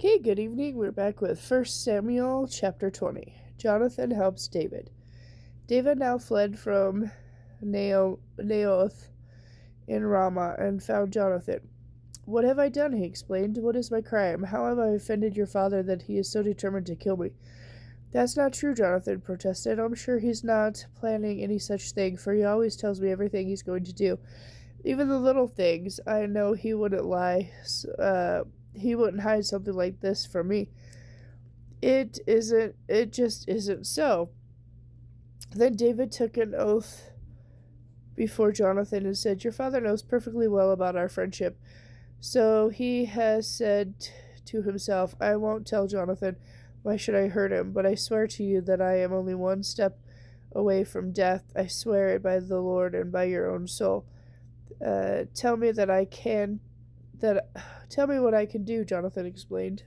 Okay, good evening. We're back with 1 Samuel chapter 20. Jonathan helps David. David now fled from Naoth in Ramah and found Jonathan. "What have I done?" he exclaimed. "What is my crime? How have I offended your father that he is so determined to kill me?" "That's not true," Jonathan protested. "I'm sure he's not planning any such thing, for he always tells me everything he's going to do. Even the little things. I know he wouldn't lie. He wouldn't hide something like this from me. It just isn't so." Then David took an oath before Jonathan and said, "Your father knows perfectly well about our friendship. So he has said to himself, 'I won't tell Jonathan. Why should I hurt him? But I swear to you that I am only one step away from death. I swear it by the Lord and by your own soul. Tell me that tell me what I can do," Jonathan explained.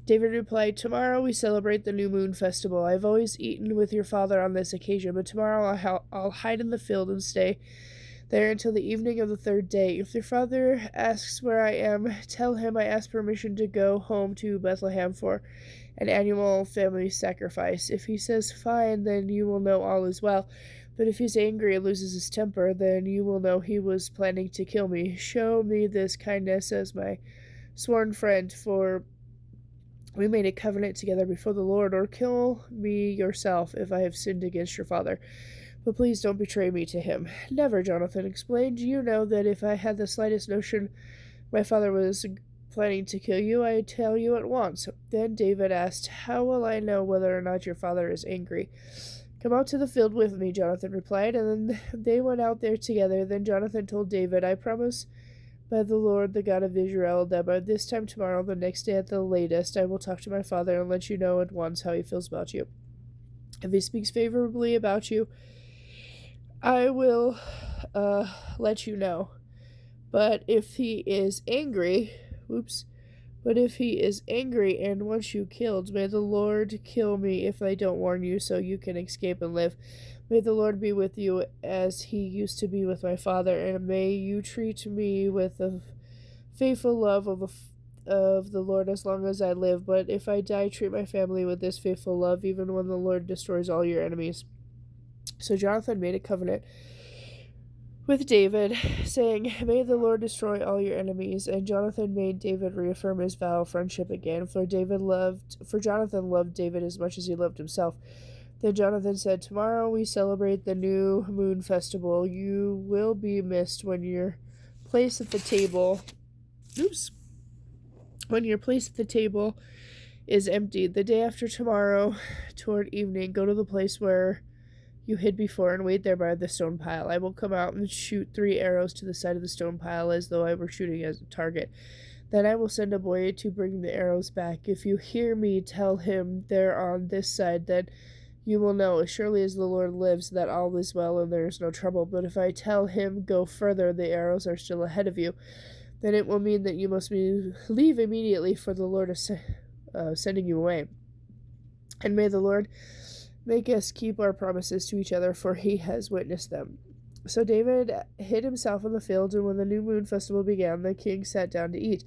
David replied, "Tomorrow we celebrate the new moon festival. I've always eaten with your father on this occasion, but tomorrow I'll hide in the field and stay there until the evening of the third day. If your father asks where I am, tell him I asked permission to go home to Bethlehem for an annual family sacrifice. If he says fine, then you will know all is well. But if he's angry and loses his temper, then you will know he was planning to kill me. Show me this kindness as my sworn friend, for we made a covenant together before the Lord, or kill me yourself if I have sinned against your father. But please don't betray me to him." "Never," Jonathan explained. "You know that if I had the slightest notion my father was planning to kill you, I'd tell you at once." Then David asked, "How will I know whether or not your father is angry?" "Come out to the field with me," Jonathan replied, and then they went out there together. Then Jonathan told David, "I promise by the Lord, the God of Israel, that by this time tomorrow, the next day at the latest, I will talk to my father and let you know at once how he feels about you. If he speaks favorably about you, I will let you know. But if he is angry, but if he is angry and wants you killed, may the Lord kill me if I don't warn you, so you can escape and live. May the Lord be with you as he used to be with my father, and may you treat me with the faithful love of the Lord as long as I live. But if I die, treat my family with this faithful love, even when the Lord destroys all your enemies." So Jonathan made a covenant with David, saying, "May the Lord destroy all your enemies." And Jonathan made David reaffirm his vow of friendship again, for Jonathan loved David as much as he loved himself. Then Jonathan said, "Tomorrow we celebrate the new moon festival. You will be missed when your place at the table when your place at the table is empty. The day after tomorrow, toward evening, go to the place where you hid before and wait there by the stone pile. I will come out and shoot 3 arrows to the side of the stone pile as though I were shooting at a target. Then I will send a boy to bring the arrows back. If you hear me tell him they're on this side, then you will know, as surely as the Lord lives, that all is well and there is no trouble. But if I tell him, go further, the arrows are still ahead of you, then it will mean that you must leave immediately, for the Lord is sending you away. And may the Lord make us keep our promises to each other, for he has witnessed them." So David hid himself in the field, and when the new moon festival began, the king sat down to eat.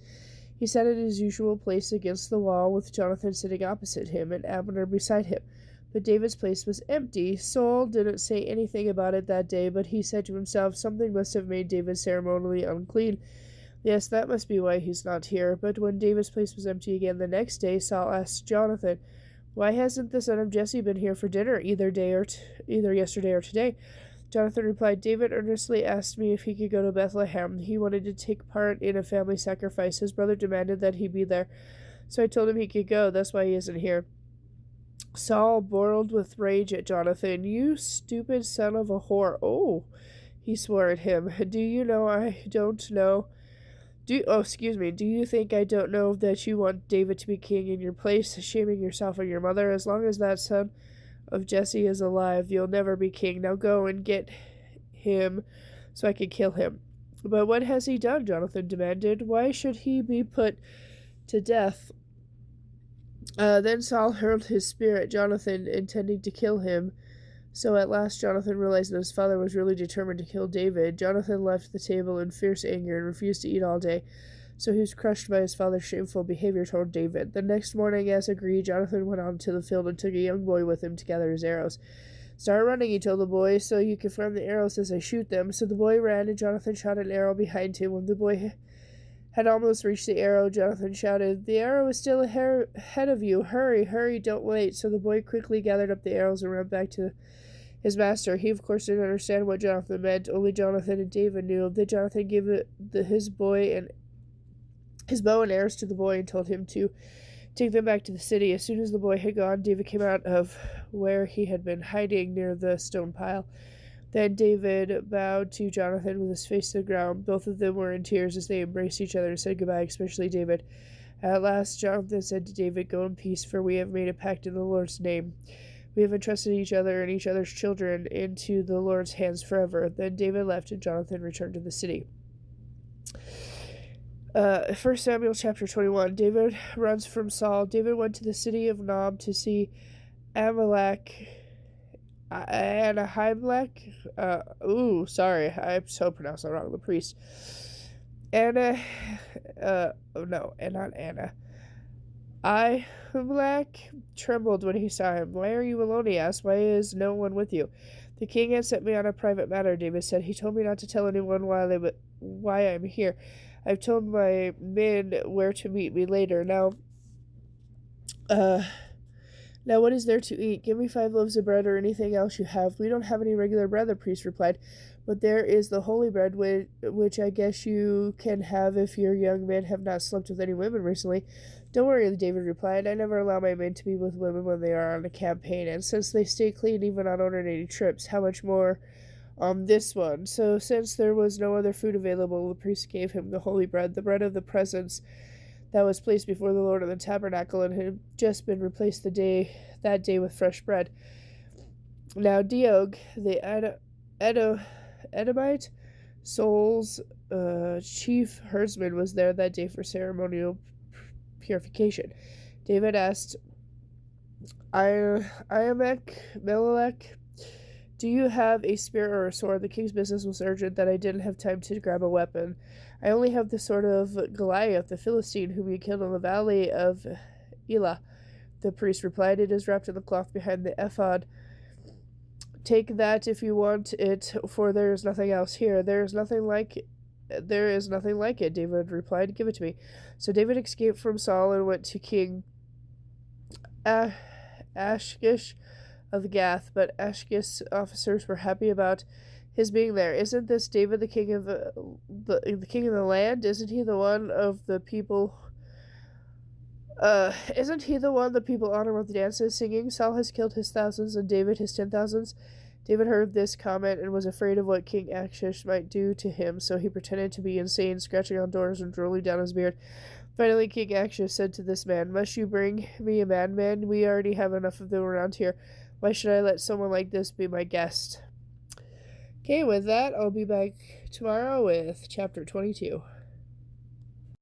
He sat at his usual place against the wall, with Jonathan sitting opposite him and Abner beside him. But David's place was empty. Saul didn't say anything about it that day, but he said to himself, "Something must have made David ceremonially unclean. Yes, that must be why he's not here." But when David's place was empty again the next day, Saul asked Jonathan, "Why hasn't the son of Jesse been here for dinner either yesterday or today?" Jonathan replied, "David earnestly asked me if he could go to Bethlehem. He wanted to take part in a family sacrifice. His brother demanded that he be there, so I told him he could go. That's why he isn't here." Saul boiled with rage at Jonathan. "You stupid son of a whore." "Oh," he swore at him. Do you think I don't know that you want David to be king in your place, shaming yourself and your mother? As long as that son of Jesse is alive, you'll never be king. Now go and get him so I can kill him." "But what has he done?" Jonathan demanded. "Why should he be put to death?" Then Saul hurled his spear at Jonathan, intending to kill him. So at last Jonathan realized that his father was really determined to kill David. Jonathan left the table in fierce anger and refused to eat all day. So he was crushed by his father's shameful behavior toward David. The next morning, as agreed, Jonathan went out to the field and took a young boy with him to gather his arrows. Start running, he told the boy, so you can find the arrows as I shoot them. So the boy ran, and Jonathan shot an arrow behind him. When the boy had almost reached the arrow, Jonathan shouted, "The arrow is still ahead of you. Hurry, hurry, don't wait." So the boy quickly gathered up the arrows and ran back to his master. He, of course, didn't understand what Jonathan meant. Only Jonathan and David knew. Then Jonathan gave his bow and arrows to the boy and told him to take them back to the city. As soon as the boy had gone, David came out of where he had been hiding near the stone pile. Then David bowed to Jonathan with his face to the ground. Both of them were in tears as they embraced each other and said goodbye, especially David. At last, Jonathan said to David, "Go in peace, for we have made a pact in the Lord's name. We have entrusted each other and each other's children into the Lord's hands forever." Then David left, and Jonathan returned to the city. 1 Samuel chapter 21. David runs from Saul. David went to the city of Nob to see Ahimelech. Sorry, I'm so pronounced that wrong. The priest. Not Anna. Ahimelech trembled when he saw him. "Why are you alone?" he asked. "Why is no one with you?" "The king has sent me on a private matter," David said. "He told me not to tell anyone why I'm here. I've told my men where to meet me later. Now what is there to eat? Give me 5 loaves of bread or anything else you have." "We don't have any regular bread," the priest replied, "but there is the holy bread, which I guess you can have if your young men have not slept with any women recently." "Don't worry," David replied. "I never allow my men to be with women when they are on a campaign, and since they stay clean even on ordinary trips, how much more on this one?" So since there was no other food available, the priest gave him the holy bread, the bread of the presence that was placed before the Lord in the tabernacle, and had just been replaced that day with fresh bread. Now Doeg, the Edomite, Saul's chief herdsman, was there that day for ceremonial purification. David asked Ahimelech, "Do you have a spear or a sword?" The king's business was urgent that I didn't have time to grab a weapon. "I only have the sword of Goliath, the Philistine, whom you killed in the valley of Elah," the priest replied. "It is wrapped in the cloth behind the ephod. Take that if you want it, for there is nothing else here." There is nothing like it," David replied. "Give it to me." So David escaped from Saul and went to King Achish of Gath, but Achish's officers were happy about his being there. "Isn't this David, the king of the land? Isn't he the one the people honor with dances, singing? Saul has killed his thousands and David his 10,000s." David heard this comment and was afraid of what King Achish might do to him, so he pretended to be insane, scratching on doors and drooling down his beard. Finally, King Achish said to this man, "Must you bring me a madman? We already have enough of them around here. Why should I let someone like this be my guest?" Okay, with that, I'll be back tomorrow with chapter 22.